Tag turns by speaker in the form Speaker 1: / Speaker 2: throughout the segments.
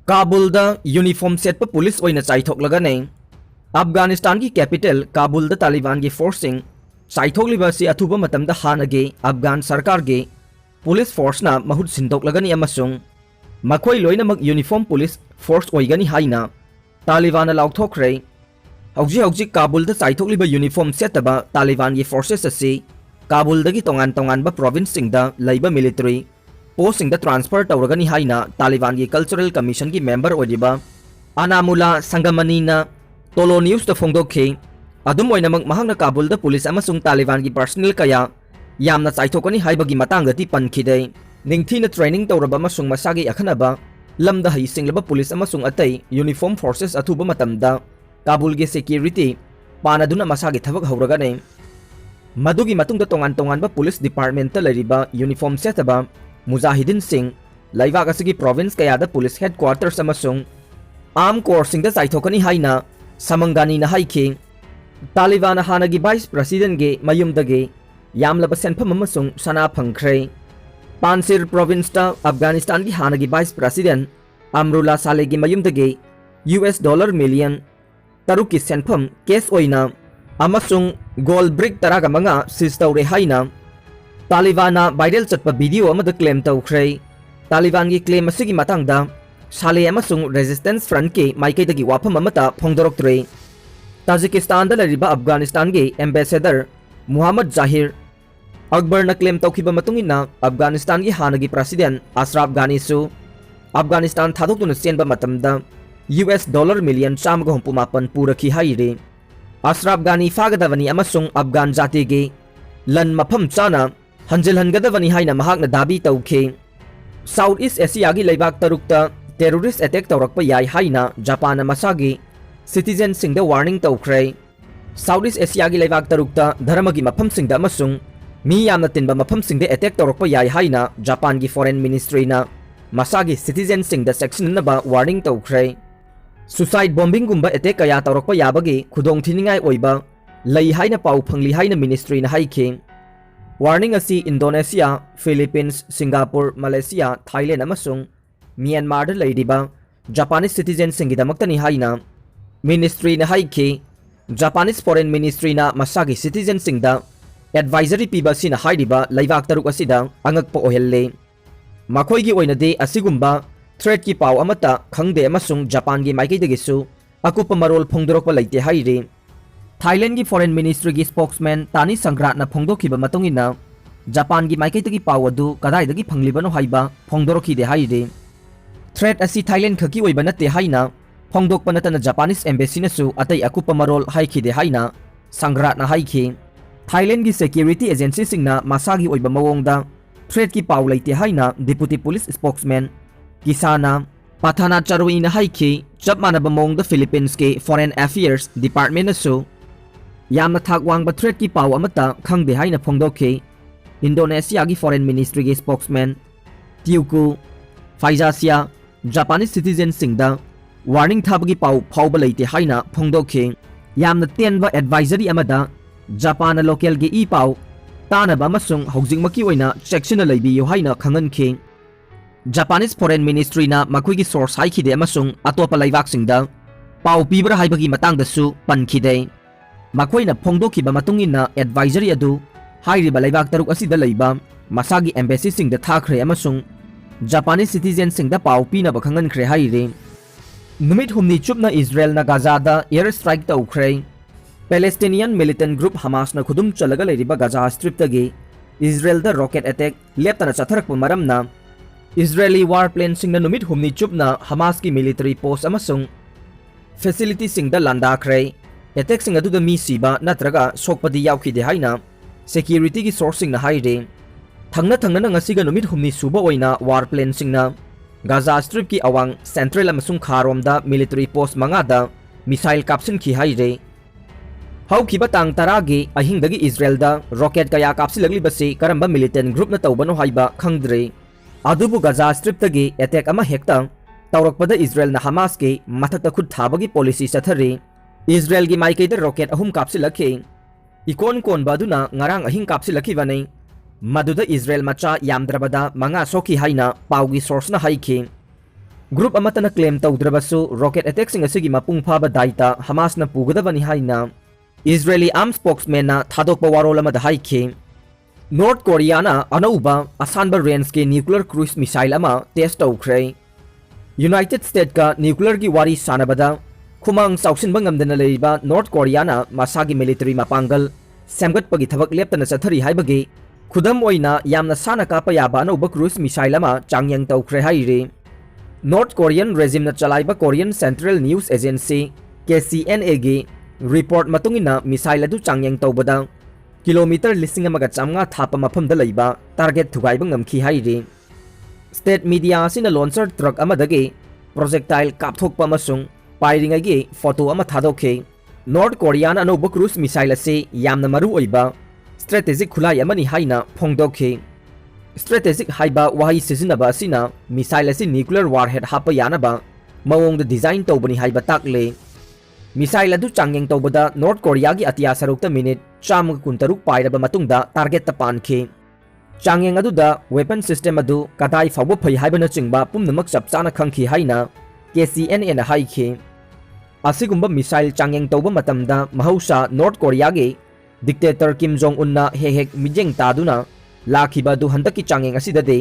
Speaker 1: Kabul uniform set police चाइथोलगने अफगानिस्तान की capital Kabul Taliban की फोर्सिंग चाइथोली अथुब हानगे अफगान सरकार के पुलिस फोर्सना महुत सिंदोकलगनी मखोई लोइनमक यूनिफॉर्म पुलिस फोर्स ओइगनी हाइना तालिबान लाउथोखरे हौजी काबुल चाइथोली यूनिफॉर्म सेटब तालिबान की फोर्सेस असी काबुल तोंगान तोंगानब प्रोविंस लैब मिलिट्री पोस्ट ट्रांसफर तौरगनी हाइना तालिबान की कल्चरल कमीशन की मेंबर ओइरिबा अनामुला संगमनीना तोलो न्यूज़ फोंदोखे अदुम ओइनमक महांगना काबुल पुलिस अमसुंग तालिबान की पर्सनल कया यामना चाइथोकनी हाइबगी मतांगती पनखिदे निंगथीना ट्रेनिंग तौरबा अमसुंग मसागी अखनबा लमदा हईसिंगलबा पुलिस अमसुंग अतै यूनिफॉर्म फोर्सेस अथुबा मतमदा काबुल की सिक्योरिटी पानादुना मसागी थबक हौरगने मदुगी मतुंगदा तोंगान तोंगानबा पुलिस डिपार्टमेंट लैरिबा यूनिफॉर्म सेटबा मुजाहिदीन सिंह लैबाक असगी प्रोविंस कयादा पुलिस हेडक्वार्टर्स अमसुंग आर्म कोर्सिंग चाइथोकनी हाइना समंगानी हाइखी तालिबान हानगी वाइस प्रेसिडेंट के मयुमदगे यामलब सेंफम अमसुंग सना फंख्रे पानसिर प्रोविंस अफगानिस्तान की हानगी वाइस प्रेसिडेंट अमरुल्ला साले की मयुमदगे $US मिलियन तरुक की सेंफम केस ओइना अमसुंग गोल्ड ब्रिक तरागा मंगा सीज तौरे हाइना तालिबान वायरल चटप वीडियो अमद क्लेम तौख्रे तालिबान की क्लेम असिगी मतंगदा साले अमसुंग रेजिस्टेंस फ्रंट के माइकैदगी वाफम अमता फोंदोरक्त्रे ताजिकिस्तान लैरिबा अफगानिस्तान के एम्बेसडर मुहम्मद जाहिर अकबर क्लेम तौखिबा मतुंगिना अफगानिस्तान की हानगी प्रेसिडेंट अशरफ गानीसु अफगानिस्तान थादोक्तुना चेनबा मतमदा $US मिलियन 164 पुरखी हाइरे अशरफ गानी फागदवनी अमसुंग अफगान जाति के लन मफम चाना हंजिल हनगदवनी हाइना महाकना दाबी तौखे साउथ ईस्ट एशिया की लैबाक तरुकता टेररिस्ट अटैक तौरक्पा याई हाइना जापान मसागी सिटीजन सिंह वार्निंग तौख्रे साउथ ईस्ट एशिया की लैबाक तरुकता धर्म की मफम सिंह अमसुंग मी यामना तिनबा मफम सिंह अटैक तौरक्पा याई हाइना जापान की फॉरेन मिनिस्ट्रीना मसागी सिटीजन सिंह सेक्शननबा वार्निंग तौख्रे सुसाइड बॉम्बिंग गुंबा अटैक कया तौरक्पा याबगी खुदोंग थिनिंगाई ओइबा लई हाइना पाउ फंगली हाइना मिनिस्ट्रीना हाइखे वार्निंग असी Indonesia Philippines Singapore Malaysia Thailand अमसुंग म्यांमार लैरिबा जापानीज सिटीजन सिंगिदमक्तनी हाइना मिनिस्ट्रीना हाइखे जापानीज फॉरेन मिनिस्ट्रीना मसागी सिटीजन सिंगदा एडवाइजरी पीबा सिना हाइरिबा लैबाक तरुक असिदा अंगकपा ओहेल्ले मखोइगी ओइनदे असिगुंबा थ्रेट की पाउ अमता खंगदे अमसुंग जापान की माइकैदगिसु अकुपा मरोल फोंदोरक्पा लैते हाइरे थाईलैंड की फॉरेन मिनिस्ट्री की स्पोक्समैन तानी संग्राटना फोंदोखिबा मतुंगिना जापान की माइकैदगी पाउ अदु कदाइदगी फंगलिबनो हाइबा फोंदोरखिदे हाइरे थ्रेट असी थाईलैंड खकी ओइबा नते हाइना फोंदोकपा नतना जापानीज एम्बेसीनसु अतै अकुपा मरोल हाइखिदे हाइना संग्राटना हाइखि थाईलैंड की सिक्योरिटी एजेंसी सिंगना मसागी ओइबा मवोंगदा थ्रेट की पाउ लैते हाइना डिप्यूटी पुलिस स्पोक्समैन किसाना पाथाना चरुइना हाइखि चप मानबा मवोंगदा फिलीपींस के फॉरेन अफेयर्स डिपार्टमेंटसु यामना थाक वांगबा थ्रेट की पाउ अमता खंगदे हाइना फोंदोखे इंडोनेशिया की फॉरेन मिनिस्ट्री के स्पोक्समैन ट्यूकु फाइजासिया जापानीज सिटीजन सिंगदा वार्निंग थाबगी पाउ फाउबा लैते हाइना फोंदोखे यामना तेनबा एडवाइजरी अमदा जापान लोकल के ई पाउ तानबा अमसुंग हौजिंगमकी ओइना सेक्शन लैबियो हाइना खंगनखे जापानीज फॉरेन मिनिस्ट्रीना मखोइगी सोर्स हाइखिदे अमसुंग अतोपा लैबाकसिंगदा पाउ पीबरा हाइबगी मतांगदसु पनखिदे मखोइना फोंदोखिबा मतुंगिना एडवाइजरी अदु हाइरिबा लैबाक तरुक असिदा लैबा मसागी एम्बेसी सिंगदा थाखरे अमसुंग जापानीज सिटीजन सिंगदा पाउ पीनबा खंगनख्रे हाइरे नुमित हुमनी चुपना इजराइल गाजादा एयर स्ट्राइक तौख्रे पैलेस्टीनियन मिलिटेंट ग्रुप हमास खुदुम चलगा लैरिबा गाजा स्ट्रिप्तगी इजराइल दा रॉकेट अटैक लेप्तना चथरकपा मरमना इजरायली वार प्लेन सिंगना नुमित हुमनी चुपना हमास की मिलिटरी पोस्ट अमसुंग फैसिलिटी सिंगदा लांदाख्रे अटैक सिंग अदुदा मी सीबा नत्रगा सोकपदी याउखिदे हाइना सिक्योरिटी की सोर्स सिंगना हाइरे थंगना थंगना ngasiga नुमित हुमनी सुबा ओइना वार प्लेन सिंगना गाजा स्ट्रिप की अवांग सेंट्रल अमसुंग खारोमदा मिलिटरी पोस्ट मंगादा मिसाइल काप्सिन की हाइरे हौखिबा तांग तरागी अहिंगदगी इजराइलदा रॉकेट कया काप्सिलगलिबसे करंबा मिलिटेंट ग्रुप न तौबनो हाइबा खंगद्रे अदुबु गाजा स्ट्रिप्तगी अटैक अमा हेक्ता तौरकपदा इजराइल न हमास के मथकता खुद थाबगी पॉलिसी चथरे इजराइल की माइकैदा रॉकेट अहुम काप्सिलखे इकोन कोनबादुना ngarang ahing काप्सिलखिबने मदुदा इजराइल मचा यामद्रबदा मंगा सोखी हाइना पाउगी सोर्स न हाइखि ग्रुप अमतना क्लेम तौद्रबसु रॉकेट अटैक्सिंग असगी मपुंग फाबा दायिता हमासना पुगदबनी हाइना इजरायली आर्म स्पोक्समैन थादोकपा वारोल अमदा हाइखे। नॉर्थ कोरियाना अनौबा असानबा रेंज के न्यूक्लियर क्रूज मिसाइल अमा टेस्ट तौख्रे। यूनाइटेड स्टेट का न्यूक्लियर की वारी सानबदा खुमांग साउसिनबा ngamdana लेइबा नॉर्थ कोरियाना मसागी मिलिटरी मपांगल सेमगतपगी थबक लेप्तना चथरी हाइबगे खुदम ओइना यामना साना कापा याबा अनौबा क्रूज मिसाइल अमा चांगयंग तौख्रे हाइरे। नॉर्थ कोरियन रेजिम चलाइबा Korean Central News Agency KCNA गी रिपोर्ट मतुंगिना मिसाइल अदु चांगयंग तौबदा किलोमीटर 1500 थापा मफम दा लैबा टारगेट थुगाइबा ngamखी हाइरे। स्टेट मीडिया असिना लॉन्चर ट्रक अमदगे प्रोजेक्टाइल कापथोकपा अमसुंग पाइरिंगगी फोटो अमा थादोखे। नॉर्थ कोरियान अनौबा क्रूज मिसाइल असे यामना मरु ओइबा स्ट्रेटेजिक खुलाई अमनी हाइना फोंगदोखे। स्ट्रेटेजिक हाइबा वाही सिजनबा असिना मिसाइल असे न्यूक्लियर वारहेड हापा यानबा मवोंग डिजाइन तौबनी हाइबा ताकले। मिसाइल अदु चांगयंग तौबदा नॉर्थ कोरिया की अतिया सरुक्ता मिनिट 113 पाइरबा मतुंगदा टारगेट पानखे। चांगयंग अदुदा वेपन सिस्टम अदु कदाई फावबा फै हाइबना चिंगबा पुमनमक चपचाना खंखी हाइना KCNA ना हाइखे। असिगुंबा मिसाइल चांगयंग तौबा मतमदा महौसा नॉर्थ कोरिया के डिक्टेटर किम जोंग उन्ना हेक मिजेंग तादुना लाखिबा दु हंदकी चांगयंग असिददे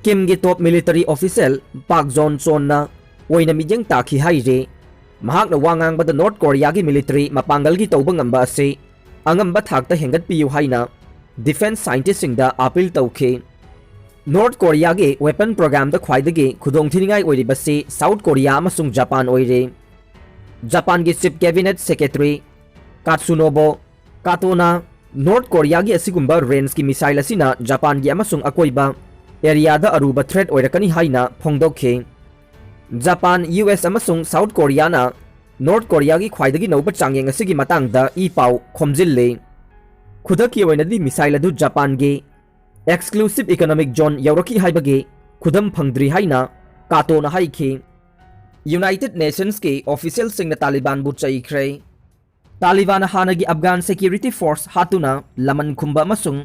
Speaker 1: किम के top military official Pak Jong चोनना ओइना मिजेंग ताखी हाइरे। महाकना वांगांगबदा नॉर्थ कोरिया की मिलिटरी मपांगल की तौबा ngamba असे अंगंबा थाकता हेंगत पियु हाइना डिफेंस साइंटिस्ट सिंगदा अपील तौखे। नॉर्थ कोरिया के वेपन प्रोग्राम दा ख्वाइदगे खुदोंथिनिंगाई ओइरिबसे साउथ कोरिया अमसुंग जापान ओइरे। जापान की चीफ कैबिनेट सेक्रेटरी कात्सुनोबो कातोना नॉर्थ कोरिया की असिगुंबा रेंज की मिसाइल असिना जापान की अमसुंग अकोइबा एरिया दा अरुबा थ्रेट ओइरकनी हाइना फोंगदोखे। जापान US अमसुंग साउथ कोरिया ना नॉर्थ कोरिया की ख्वाइदगी नौबा चांगयंग असिगी मतंगदा ई पाउ खोमजिल्ले। खुदकी ओइनदी मिसाइल अदु जापान के एक्सक्लूसिव इकोनॉमिक जोन यौरकी हाइबगे खुदम फंगद्री हाइना कातोना हाइखे। यूनाइटेड नेशंस के ऑफिशियल सिंह तालिबान बु चैख्रे। तालिबान हानगी अफगान सिक्योरिटी फोर्स हातुना लमन खुंबा अमसुंग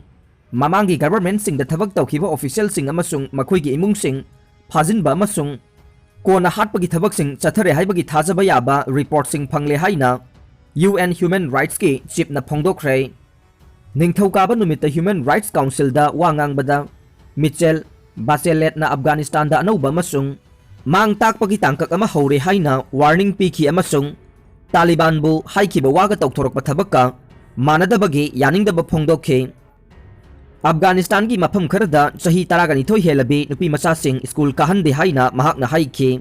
Speaker 1: ममांगी गवर्नमेंट सिंह दा थबक तौखिबा ऑफिशियल सिंह अमसुंग मखोइगी इमुंग सिंह फाजिनबा अमसुंग कोना हाटपगी थबक सिंह चथरे हाइबगी थाजबा याबा रिपोर्ट सिंह फंगले हाइना UN ह्यूमन राइट्स के चीफ ना फोंगदोख्रे। निंगथौकाबा नुमित्ता ह्यूमन राइट्स काउंसिल दा वांगांगबदा मिचेल बाचेलेट ना अफगानिस्तान दा अनौबा अमसुंग मांग ताकपगी तांकक अमा हौरे हाइना वार्निंग पीखी अमसुंग तालिबान बु हाइखिबा वागा तौथोरकपा थबक्का मानदबगे यानिंगदबा फोंगदोखे। अफगानिस्तान की मफम खरदा चही 12 हेलबे नुपी मचासिंग स्कूल काहंदे हाइना महाकना हाइखे।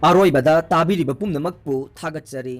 Speaker 1: अरोइबदा ताबिरिबा पुमनमकपु थागतचरे।